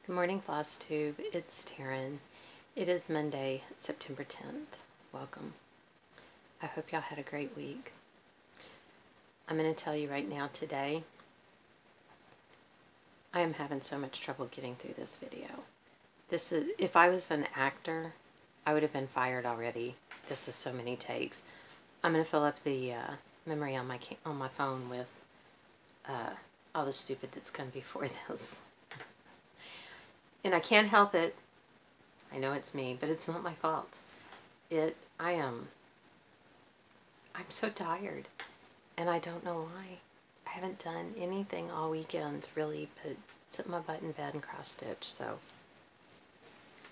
Good morning, Flosstube. It's Taryn. It is Monday, September 10th. Welcome. I hope y'all had a great week. I'm going to tell you right now today, I am having so much trouble getting through this video. If I was an actor, I would have been fired already. This is so many takes. I'm going to fill up the memory on my phone with all the stupid that's come before this. And I can't help it. I know it's me, but it's not my fault. I'm so tired, and I don't know why. I haven't done anything all weekend really but sit my butt in bed and cross stitch, so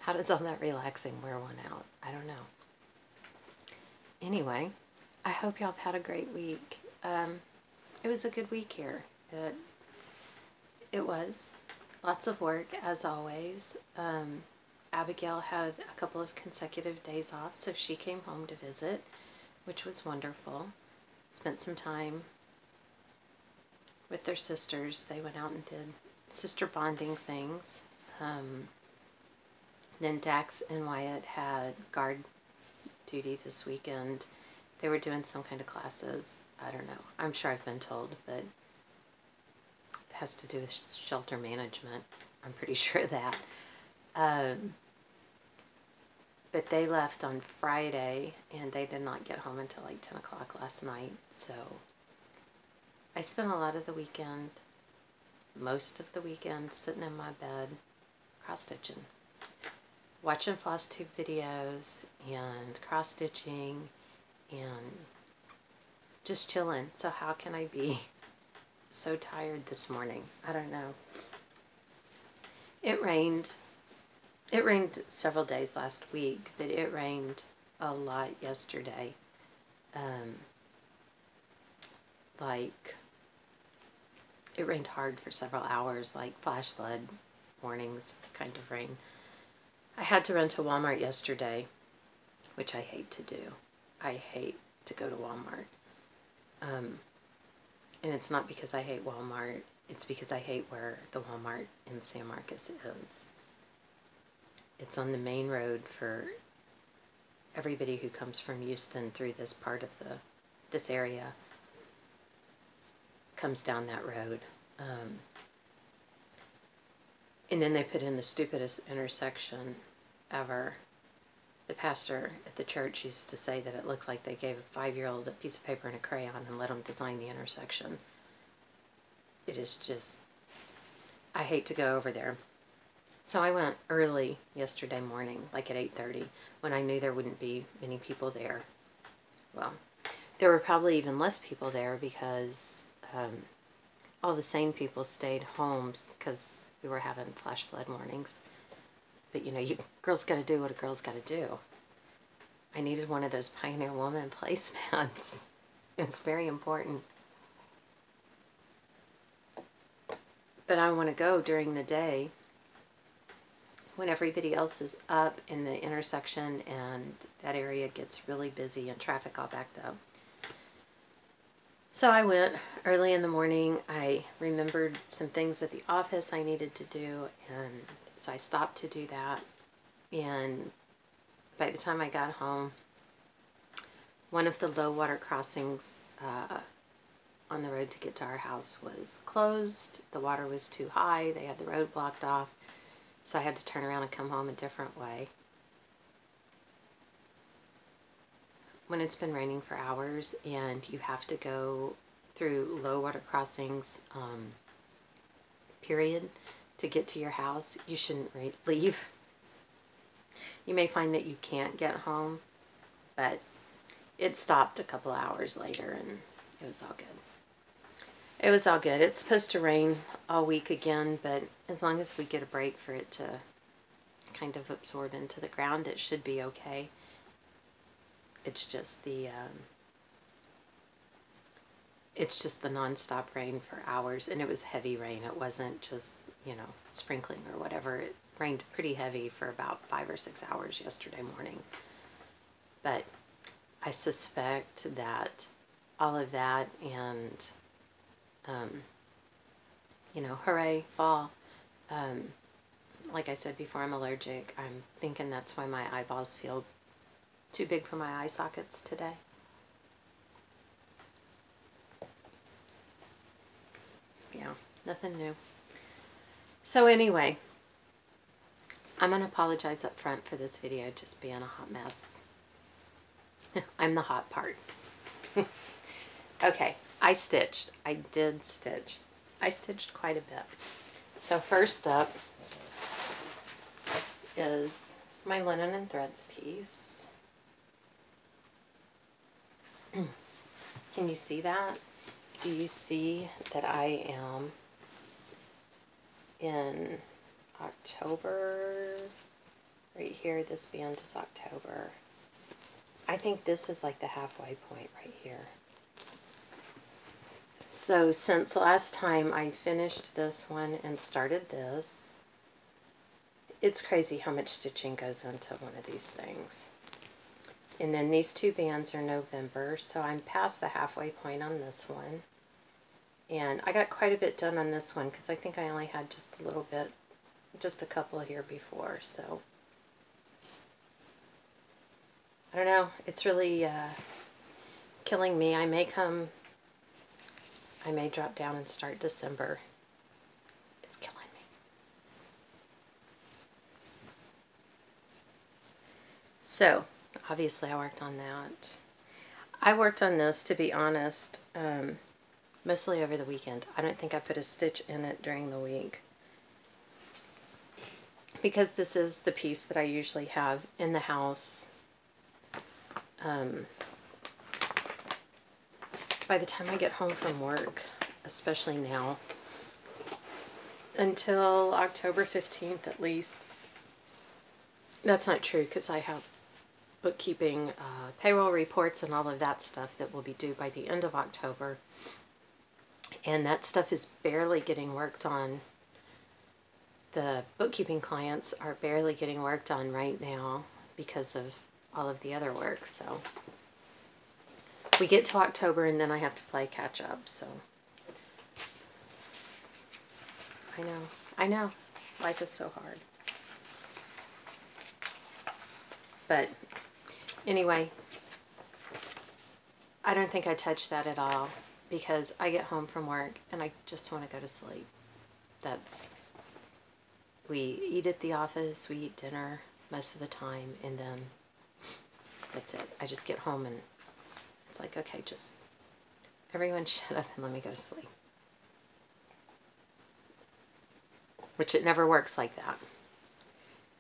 how does all that relaxing wear one out? I don't know. Anyway, I hope y'all have had a great week. It was a good week here. It was. Lots of work, as always. Abigail had a couple of consecutive days off, so she came home to visit, which was wonderful. Spent some time with their sisters. They went out and did sister bonding things. Then Dax and Wyatt had guard duty this weekend. They were doing some kind of classes. I don't know. I'm sure I've been told, but has to do with shelter management. I'm pretty sure of that. But they left on Friday, and they did not get home until like 10 o'clock last night. So I spent a lot of the weekend, most of the weekend, sitting in my bed, cross-stitching. Watching Flosstube videos, and cross-stitching, and just chilling. So how can I be so tired this morning? I don't know. It rained several days last week, but it rained a lot yesterday. It rained hard for several hours, like flash flood warnings kind of rain. I had to run to Walmart yesterday, which I hate to do. I hate to go to Walmart. And it's not because I hate Walmart, it's because I hate where the Walmart in San Marcos is. It's on the main road for everybody who comes from Houston through this part of this area. Comes down that road. And then they put in the stupidest intersection ever. The pastor at the church used to say that it looked like they gave a 5-year-old a piece of paper and a crayon and let them design the intersection. It is just, I hate to go over there. So I went early yesterday morning, like at 8:30, when I knew there wouldn't be many people there. Well, there were probably even less people there because all the sane people stayed home because we were having flash flood warnings. But you know, girls got to do what a girl's got to do. I needed one of those Pioneer Woman placemats. It's very important. But I want to go during the day when everybody else is up in the intersection and that area gets really busy and traffic all backed up. So I went early in the morning. I remembered some things at the office I needed to do, and so I stopped to do that. And by the time I got home, one of the low water crossings on the road to get to our house was closed. The water was too high. They had the road blocked off. So I had to turn around and come home a different way. When it's been raining for hours and you have to go through low water crossings, period, to get to your house, you shouldn't leave. You may find that you can't get home, but it stopped a couple hours later and it was all good. It was all good. It's supposed to rain all week again, but as long as we get a break for it to kind of absorb into the ground, it should be okay. It's just the non-stop rain for hours, and it was heavy rain. It wasn't just, you know, sprinkling or whatever. It rained pretty heavy for about 5 or 6 hours yesterday morning. But I suspect that all of that and you know, hooray, fall, like I said before, I'm allergic. I'm thinking that's why my eyeballs feel too big for my eye sockets today. Yeah, nothing new. So anyway, I'm going to apologize up front for this video just being a hot mess. I'm the hot part. Okay, I stitched. I did stitch. I stitched quite a bit. So first up is my linen and threads piece. Can you see that? Do you see that I am in October? Right here, this band is October. I think this is like the halfway point right here. So since last time I finished this one and started this, it's crazy how much stitching goes into one of these things. And then these two bands are November, so I'm past the halfway point on this one. And I got quite a bit done on this one because I think I only had just a little bit, just a couple here before, so I don't know, it's really killing me. I may drop down and start December. It's killing me. So, obviously I worked on that. I worked on this, to be honest, mostly over the weekend. I don't think I put a stitch in it during the week, because this is the piece that I usually have in the house. By the time I get home from work, especially now, until October 15th at least. That's not true because I have bookkeeping, payroll reports and all of that stuff that will be due by the end of October. And that stuff is barely getting worked on. The bookkeeping clients are barely getting worked on right now because of all of the other work. So we get to October and then I have to play catch up. So I know, life is so hard. But anyway, I don't think I touched that at all because I get home from work and I just want to go to sleep. We eat at the office, we eat dinner most of the time, and then that's it. I just get home and it's like, okay, just everyone shut up and let me go to sleep. Which it never works like that.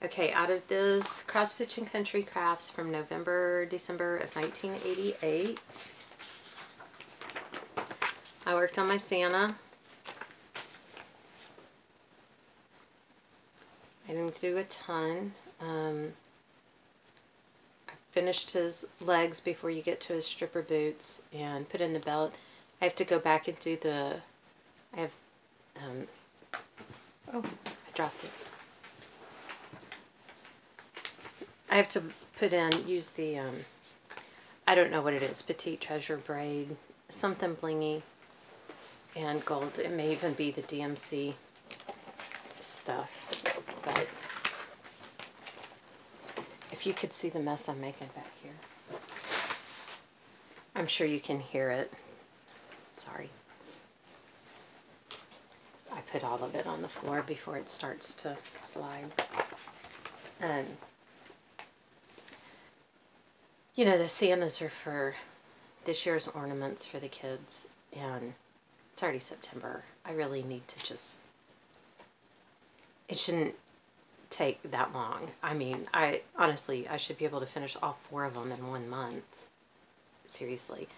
Okay, out of this Cross Stitch and Country Crafts from December of 1988, I worked on my Santa. I didn't do a ton. I finished his legs before you get to his stripper boots and put in the belt. I have to go back and do the, oh, I dropped it. I have to use the, I don't know what it is, Petite Treasure braid, something blingy and gold. It may even be the DMC stuff, but if you could see the mess I'm making back here. I'm sure you can hear it. Sorry. I put all of it on the floor before it starts to slide. And you know, the Santas are for this year's ornaments for the kids, and it's already September. I really need to just, it shouldn't take that long. I mean, honestly, I should be able to finish all 4 of them in 1 month. Seriously.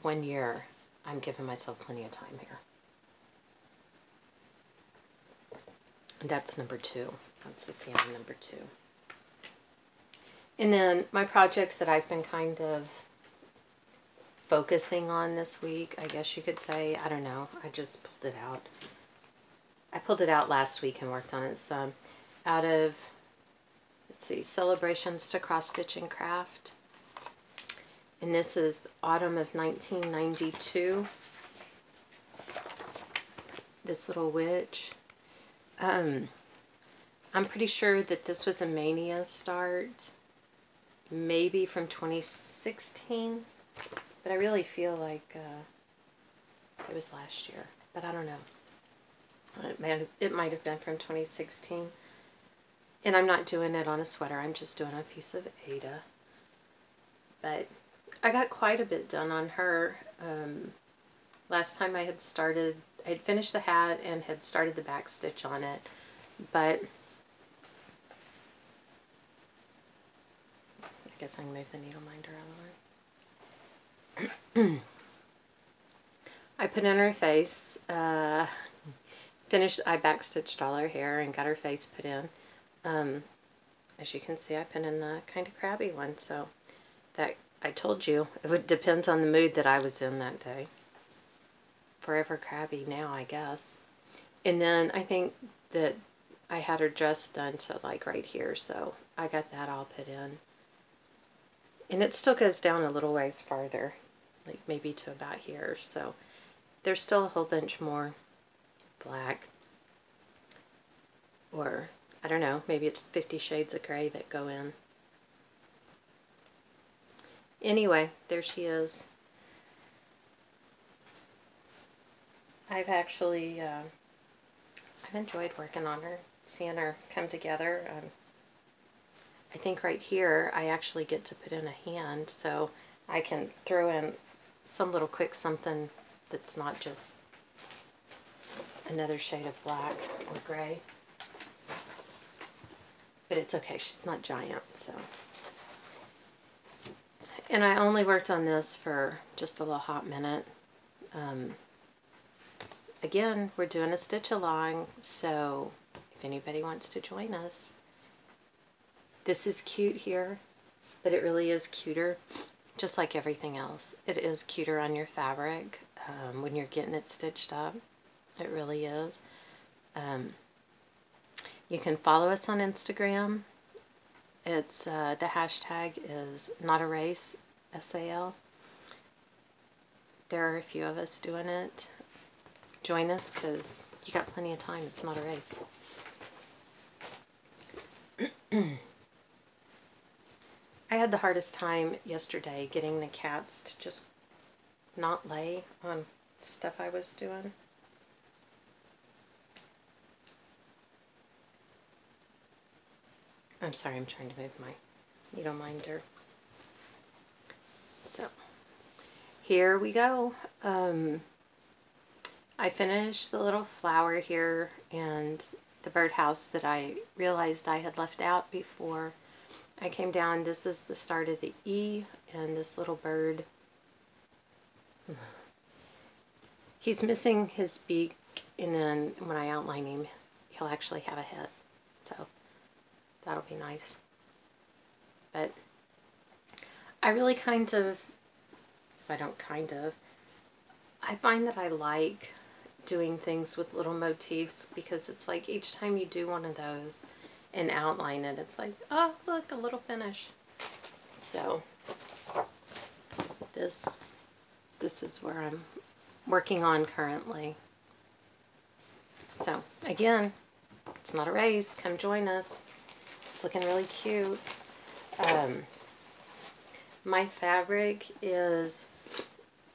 1 year, I'm giving myself plenty of time here. And that's number 2. That's the Santa number 2. And then my project that I've been kind of focusing on this week, I guess you could say, I don't know, I just pulled it out. I pulled it out last week and worked on it some. Out of, let's see, Celebrations to Cross Stitch and Craft. And this is autumn of 1992. This little witch. I'm pretty sure that this was a Mania start, maybe from 2016, but I really feel like it was last year, but I don't know. It might have been from 2016. And I'm not doing it on a sweater, I'm just doing a piece of Aida. But I got quite a bit done on her. Last time I had finished the hat and had started the back stitch on it, but I guess I can move the needle minder out of the way. I put in her face, I back stitched all her hair and got her face put in. As you can see, I put in the kind of crabby one, so that I told you it would depend on the mood that I was in that day. Forever crabby now, I guess. And then I think that I had her dress done to like right here, so I got that all put in. And it still goes down a little ways farther, like maybe to about here, so there's still a whole bunch more black, or I don't know, maybe it's 50 shades of gray that go in. Anyway, there she is. I've actually, I've enjoyed working on her, seeing her come together. I think right here I actually get to put in a hand, so I can throw in some little quick something that's not just another shade of black or gray. But it's okay, she's not giant, so. And I only worked on this for just a little hot minute. Again, we're doing a stitch along, so if anybody wants to join us. This is cute here, but it really is cuter, just like everything else. It is cuter on your fabric when you're getting it stitched up. It really is. You can follow us on Instagram. It's the hashtag is noterase, SAL. There are a few of us doing it. Join us because you got plenty of time. It's not a race. I had the hardest time yesterday getting the cats to just not lay on stuff I was doing. I'm sorry, I'm trying to move my needle minder. So, here we go. I finished the little flower here and the birdhouse that I realized I had left out before I came down. This is the start of the E, and this little bird, he's missing his beak, and then when I outline him, he'll actually have a head. So that'll be nice. But I really I find that I like doing things with little motifs, because it's like each time you do one of those and outline it, it's like, oh, look, a little finish. So this is where I'm working on currently. So again, it's not a race. Come join us. It's looking really cute. My fabric is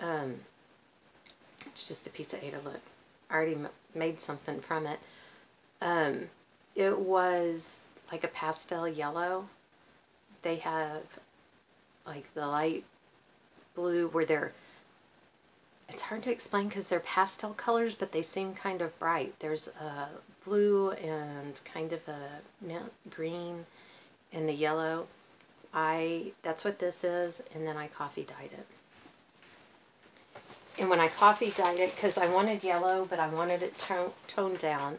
it's just a piece of Aida. Look, I already made something from it. It was like a pastel yellow. They have like the light blue where they're, it's hard to explain because they're pastel colors, but they seem kind of bright. There's a blue and kind of a mint green in the yellow. That's what this is, and then I coffee dyed it. And when I coffee dyed it, because I wanted yellow, but I wanted it toned down,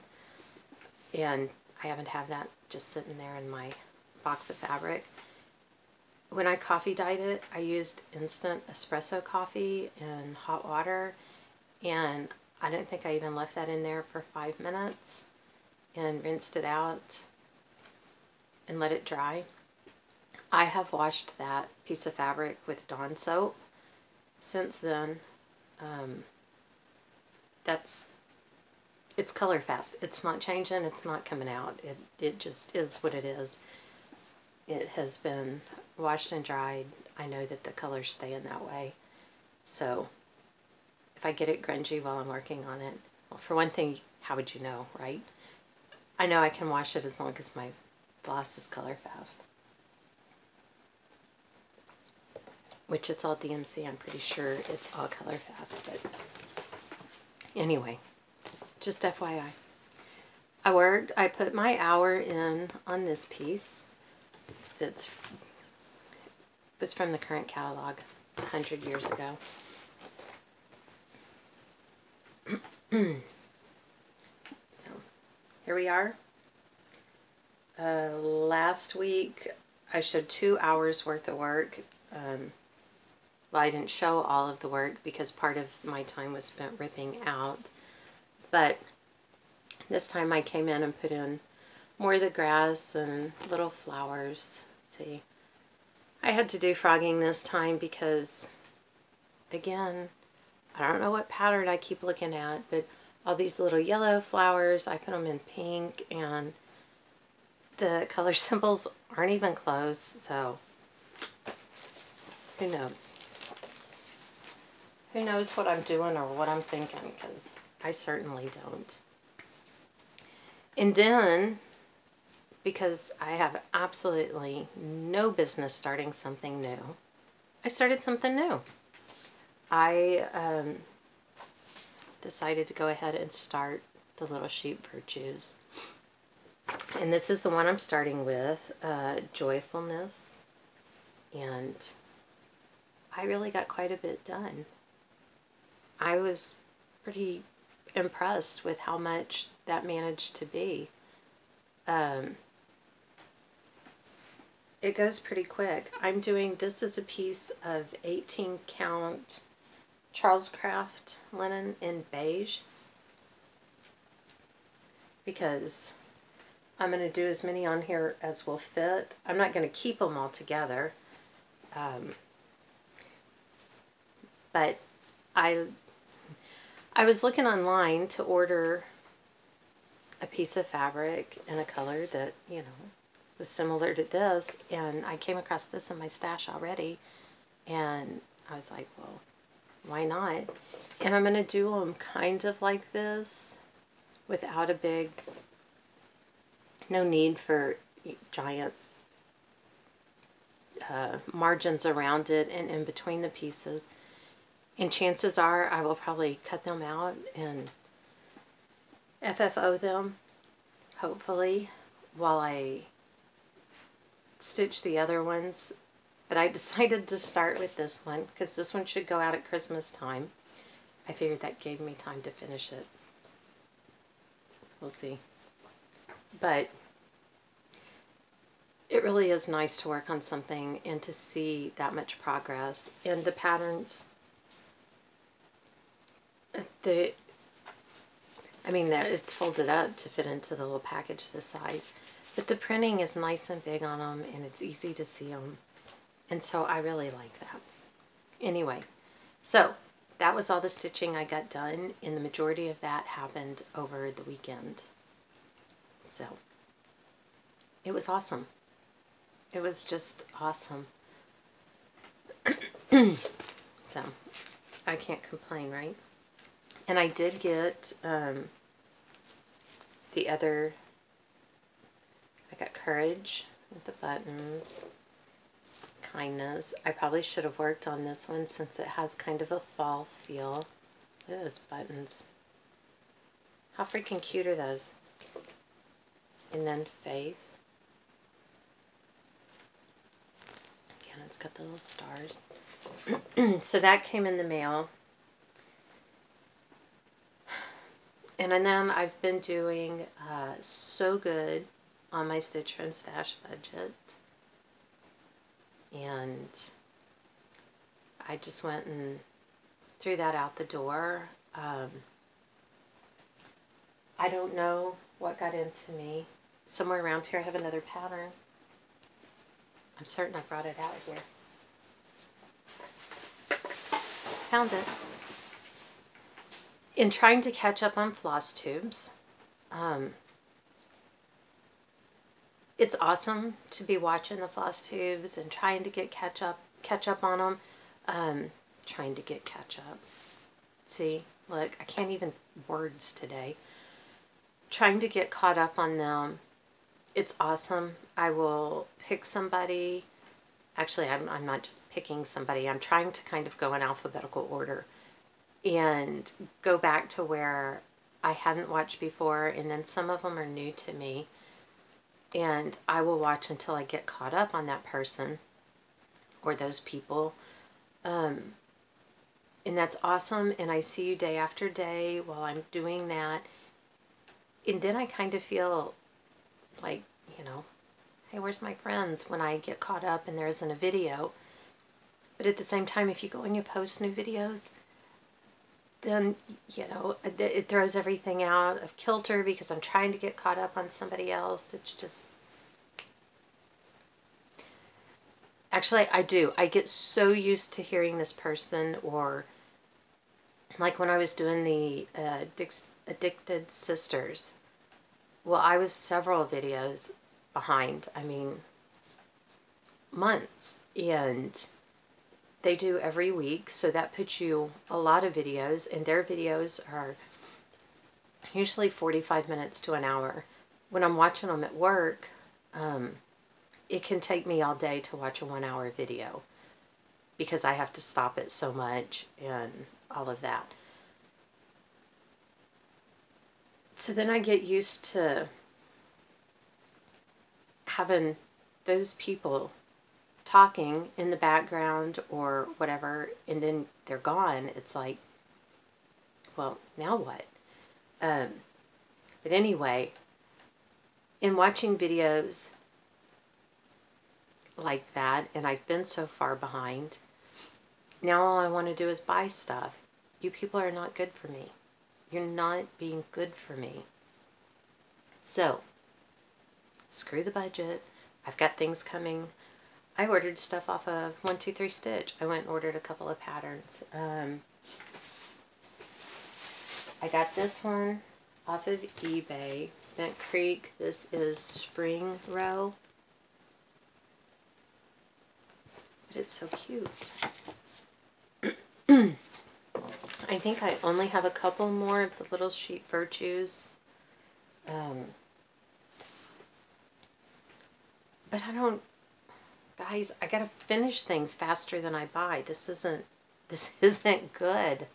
and I haven't had that just sitting there in my box of fabric. When I coffee dyed it, I used instant espresso coffee in hot water, and I don't think I even left that in there for 5 minutes, and rinsed it out and let it dry. I have washed that piece of fabric with Dawn soap since then. it's color fast. It's not changing. It's not coming out. It just is what it is. It has been washed and dried. I know that the colors stay in that way. So if I get it grungy while I'm working on it, well, for one thing, how would you know, right? I know I can wash it as long as my floss is color fast. Which it's all DMC. I'm pretty sure it's all color fast. But anyway, just FYI. I put my hour in on this piece. Was from the current catalog 100 years ago. So here we are. Last week I showed 2 hours worth of work. Well, I didn't show all of the work because part of my time was spent ripping out. But this time I came in and put in more of the grass and little flowers. See, I had to do frogging this time because, again, I don't know what pattern I keep looking at, but all these little yellow flowers, I put them in pink, and the color symbols aren't even close, so who knows? Who knows what I'm doing or what I'm thinking, because I certainly don't. And then, because I have absolutely no business starting something new, I started something new. I decided to go ahead and start the Little Sheep Virtues. And this is the one I'm starting with, Joyfulness. And I really got quite a bit done. I was pretty impressed with how much that managed to be. It goes pretty quick. I'm doing, this is a piece of 18 count Charles Craft linen in beige, because I'm going to do as many on here as will fit. I'm not going to keep them all together, but I was looking online to order a piece of fabric in a color that, you know, was similar to this, and I came across this in my stash already, and I was like, well, why not? And I'm going to do them kind of like this, without a big, no need for giant margins around it and in between the pieces. And chances are I will probably cut them out and FFO them, hopefully, while I stitch the other ones. But I decided to start with this one because this one should go out at Christmas time. I figured that gave me time to finish it. We'll see. But it really is nice to work on something and to see that much progress. And the patterns, I mean, that it's folded up to fit into the little package this size. But the printing is nice and big on them, and it's easy to see them. And so I really like that. Anyway, so that was all the stitching I got done, and the majority of that happened over the weekend. So it was awesome. It was just awesome. So I can't complain, right? And I did get the other, I got Courage with the buttons, Kindness. I probably should have worked on this one since it has kind of a fall feel. Look at those buttons. How freaking cute are those? And then Faith. Again, it's got the little stars. So that came in the mail. And then I've been doing So Good on my Stitch from Stash budget. And I just went and threw that out the door. I don't know what got into me. Somewhere around here I have another pattern. I'm certain I brought it out here. Found it. in trying to catch up on Flosstubes. It's awesome to be watching the Flosstubes and trying to get catch up on them. Trying to get catch up. See, look, I can't even words today. Trying to get caught up on them. It's awesome. I will pick somebody. Actually, I'm not just picking somebody. I'm trying to kind of go in alphabetical order and go back to where I hadn't watched before, and then some of them are new to me. And I will watch until I get caught up on that person or those people. And that's awesome. And I see you day after day while I'm doing that. And then I kind of feel like, you know, hey, where's my friends when I get caught up and there isn't a video? But at the same time, if you go and you post new videos, then, you know, it throws everything out of kilter because I'm trying to get caught up on somebody else. It's just... Actually, I do. I get so used to hearing this person, or like when I was doing the Addicted Sisters. Well, I was several videos behind. I mean, months. And they do every week, so that puts you a lot of videos, and their videos are usually 45 minutes to an hour. When I'm watching them at work, it can take me all day to watch a 1 hour video because I have to stop it so much and all of that. So then I get used to having those people talking in the background or whatever, and then they're gone. It's like, well, now what? But anyway, in watching videos like that, and I've been so far behind, now all I want to do is buy stuff. You people are not good for me. You're not being good for me. So, screw the budget. I've got things coming. I ordered stuff off of 123 Stitch. I went and ordered a couple of patterns. I got this one off of eBay. Bent Creek. This is Spring Row. But it's so cute. I think I only have a couple more of the little sheep virtues. But I don't... Guys, I gotta finish things faster than I buy. This isn't good.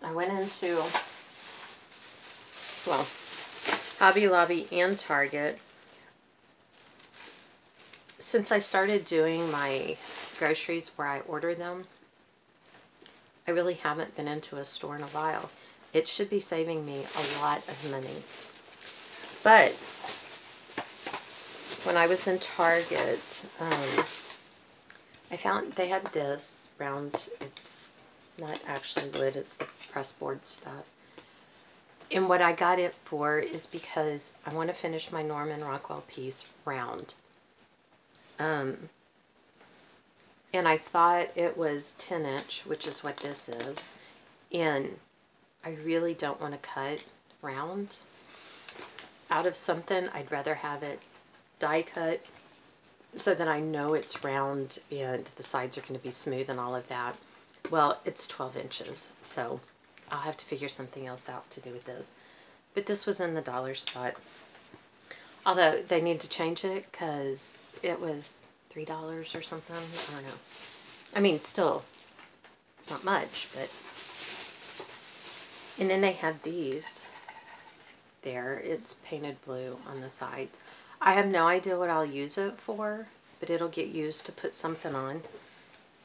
I went into, well, Hobby Lobby and Target. Since I started doing my groceries where I order them, I really haven't been into a store in a while. It should be saving me a lot of money. But when I was in Target, I found they had this round, it's not actually wood, it's the pressboard stuff. And what I got it for is because I want to finish my Norman Rockwell piece round. And I thought it was 10-inch, which is what this is. And I really don't want to cut round out of something. I'd rather have it die cut so that I know it's round and the sides are going to be smooth and all of that. Well, it's 12 inches, so I'll have to figure something else out to do with this. But this was in the dollar spot. Although they need to change it because it was $3 or something. I don't know. I mean, still, it's not much, but... And then they have these there. It's painted blue on the side. I have no idea what I'll use it for, but it'll get used to put something on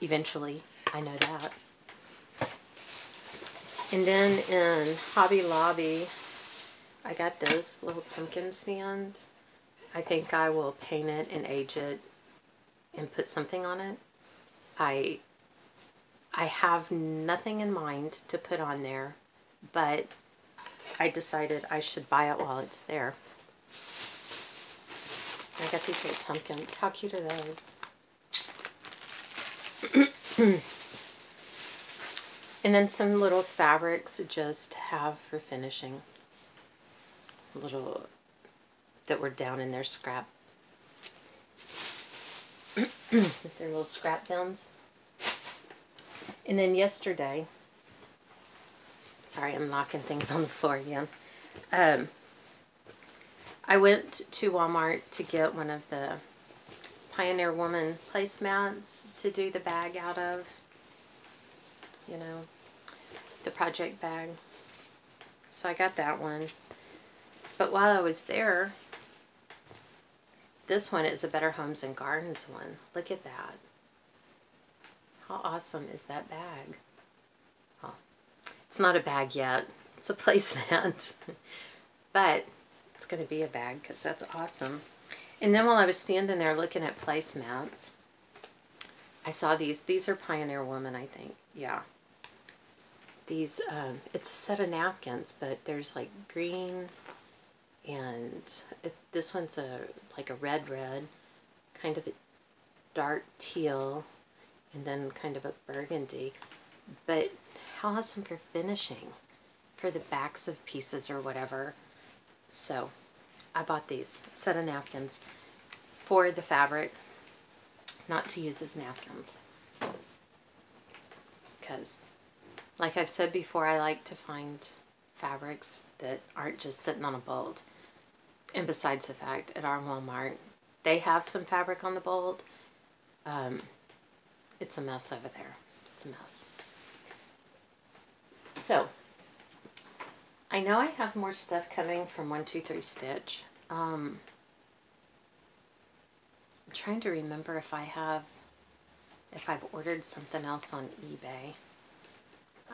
eventually. I know that. And then in Hobby Lobby, I got this little pumpkin stand. I think I will paint it and age it and put something on it. I have nothing in mind to put on there, but I decided I should buy it while it's there. I got these little pumpkins. How cute are those? And then some little fabrics just have for finishing. Little that were down in their scrap. Their little scrap bins. And then yesterday, sorry, I'm knocking things on the floor again. I went to Walmart to get one of the Pioneer Woman placemats to do the bag out of. You know, the project bag. So I got that one. But while I was there, this one is a Better Homes and Gardens one. Look at that. How awesome is that bag? Oh, it's not a bag yet. It's a placemat. But it's going to be a bag because that's awesome. And then while I was standing there looking at placemats, I saw these. These are Pioneer Woman, I think. Yeah. These, it's a set of napkins, but there's like green, and this one's like a red, kind of a dark teal, and then kind of a burgundy. But how awesome for finishing, for the backs of pieces or whatever. So I bought these, a set of napkins for the fabric, not to use as napkins. Because, like I've said before, I like to find fabrics that aren't just sitting on a bolt. And besides the fact, at our Walmart, they have some fabric on the bolt. It's a mess over there. It's a mess. So, I know I have more stuff coming from 123 Stitch. I'm trying to remember if I've ordered something else on eBay.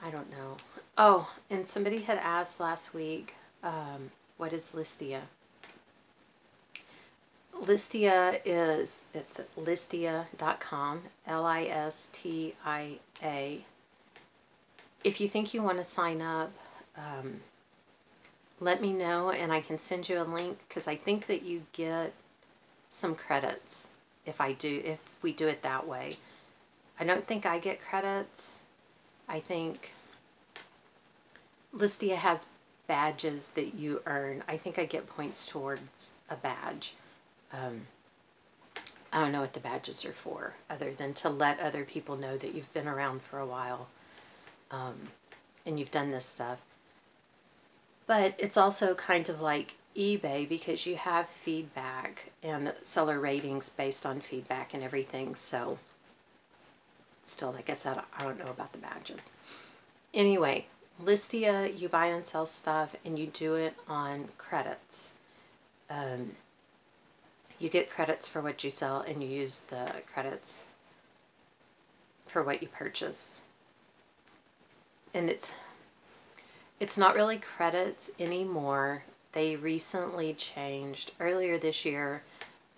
I don't know. Oh, and somebody had asked last week, what is Listia? Listia it's listia.com, Listia. If you think you want to sign up, let me know and I can send you a link, because I think that you get some credits if we do it that way. I don't think I get credits. I think Listia has badges that you earn. I think I get points towards a badge. I don't know what the badges are for, other than to let other people know that you've been around for a while, and you've done this stuff. But it's also kind of like eBay, because you have feedback and seller ratings based on feedback and everything. So still, like I said, I don't know about the badges. Anyway, Listia, you buy and sell stuff and you do it on credits. You get credits for what you sell and you use the credits for what you purchase. And it's not really credits anymore. They recently changed earlier this year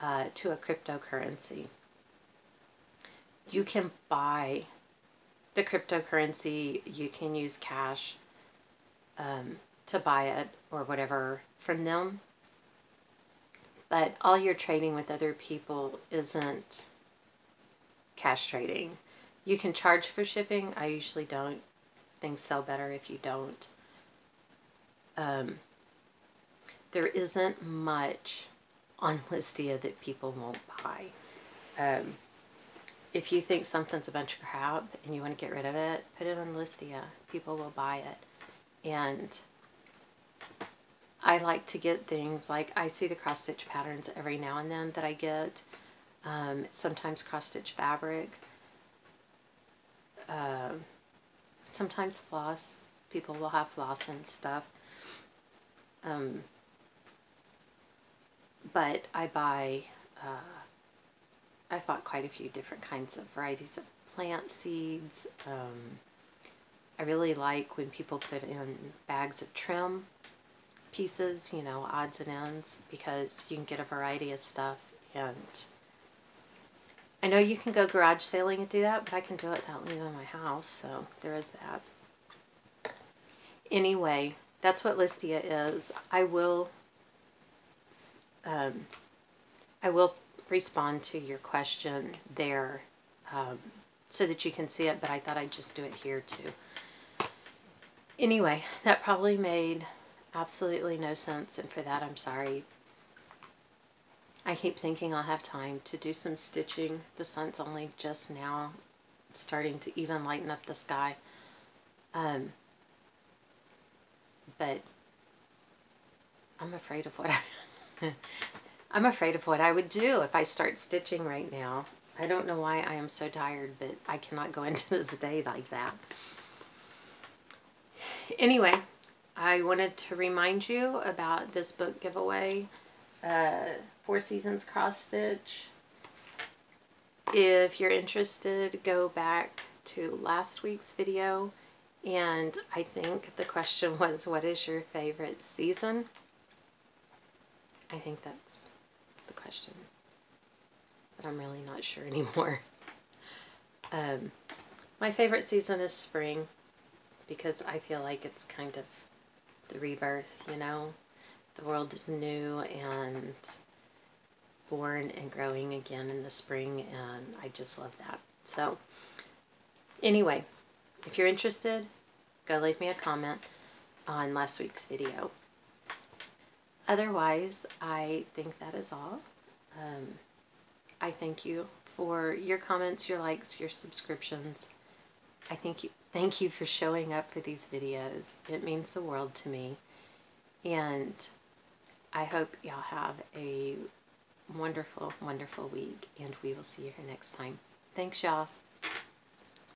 to a cryptocurrency. You can buy the cryptocurrency, you can use cash to buy it or whatever from them. But all your trading with other people isn't cash trading. You can charge for shipping. I usually don't. Things sell better if you don't. There isn't much on Listia that people won't buy. If you think something's a bunch of crap and you want to get rid of it, put it on Listia. People will buy it. And I like to get things like, I see the cross-stitch patterns every now and then that I get. Sometimes cross-stitch fabric. Sometimes floss. People will have floss and stuff. But I've bought quite a few different kinds of varieties of plant seeds. I really like when people put in bags of trim pieces, you know, odds and ends, because you can get a variety of stuff. And I know you can go garage sailing and do that, but I can do it without leaving my house, so there is that. Anyway, that's what Listia is. I will respond to your question there so that you can see it, but I thought I'd just do it here too. Anyway, that probably made absolutely no sense, and for that I'm sorry. I keep thinking I'll have time to do some stitching. The sun's only just now starting to even lighten up the sky. But I'm afraid of what I'm afraid of what I would do if I start stitching right now. I don't know why I am so tired, but I cannot go into this day like that. Anyway, I wanted to remind you about this book giveaway, 4 Seasons Cross Stitch. If you're interested, go back to last week's video, and I think the question was, what is your favorite season? I think that's the question, but I'm really not sure anymore. My favorite season is spring, because I feel like it's kind of the rebirth, you know? The world is new and born and growing again in the spring, and I just love that. So, anyway, if you're interested, go leave me a comment on last week's video. Otherwise, I think that is all. I thank you for your comments, your likes, your subscriptions. Thank you for showing up for these videos. It means the world to me. And I hope y'all have a wonderful, wonderful week, and we will see you here next time. Thanks, y'all.